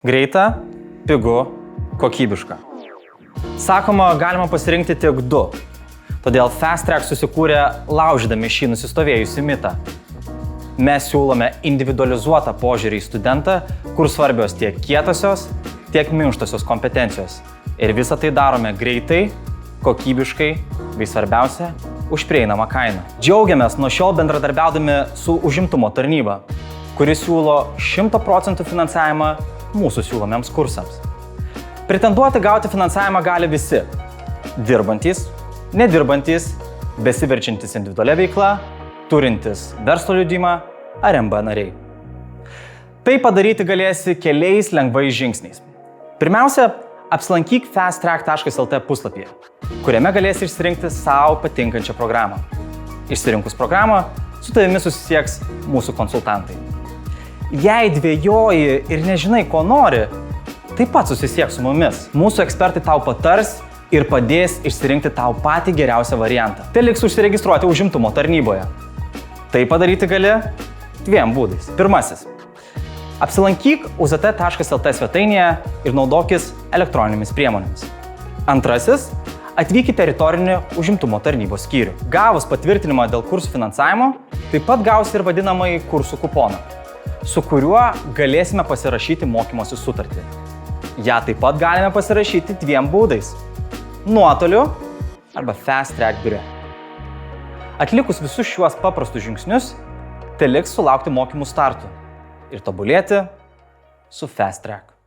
Greita, pigu, kokybiška. Sakoma, galima pasirinkti tik du. Todėl Fast Track susikūrė laužydami šį nusistovėjusį mitą. Mes siūlome individualizuotą požiūrį į studentą, kur svarbios tiek kietosios, tiek minkštosios kompetencijos. Ir visą tai darome greitai, kokybiškai bei svarbiausia, už prieinamą kainą. Džiaugiamės nuo šiol bendradarbiaudami su užimtumo tarnyba, kuris siūlo 100% finansavimą mūsų siūlomiems kursams. Pretenduoti gauti finansavimą gali visi – dirbantys, nedirbantys, besiverčiantys individualia veikla, turintys verslo liudijimą ar MB nariai. Tai padaryti galėsi keliais lengvais žingsniais. Pirmiausia, apsilankyk fasttrack.lt puslapyje, kuriame galėsi išsirinkti savo patinkančią programą. Išsirinkus programą, su tavimi susisieks mūsų konsultantai. Jei dvejoji ir nežinai, ko nori, taip pat susisiek su mumis. Mūsų ekspertai tau patars ir padės išsirinkti tau patį geriausią variantą. Teliks užsiregistruoti užimtumo tarnyboje. Tai padaryti gali dviem būdais. Pirmasis. Apsilankyk uzt.lt svetainėje ir naudokis elektroninėmis priemonėmis. Antrasis. Atvyk į teritorinį užimtumo tarnybos skyrių. Gavus patvirtinimą dėl kursų finansavimo, taip pat gausi ir vadinamąjį kursų kuponą, su kuriuo galėsime pasirašyti mokymosi sutartį. Ja taip pat galime pasirašyti dviem būdais – nuotoliu arba Fast Track biure. Atlikus visus šiuos paprastus žingsnius, teliks sulaukti mokymų startų ir tobulėti su Fast Track.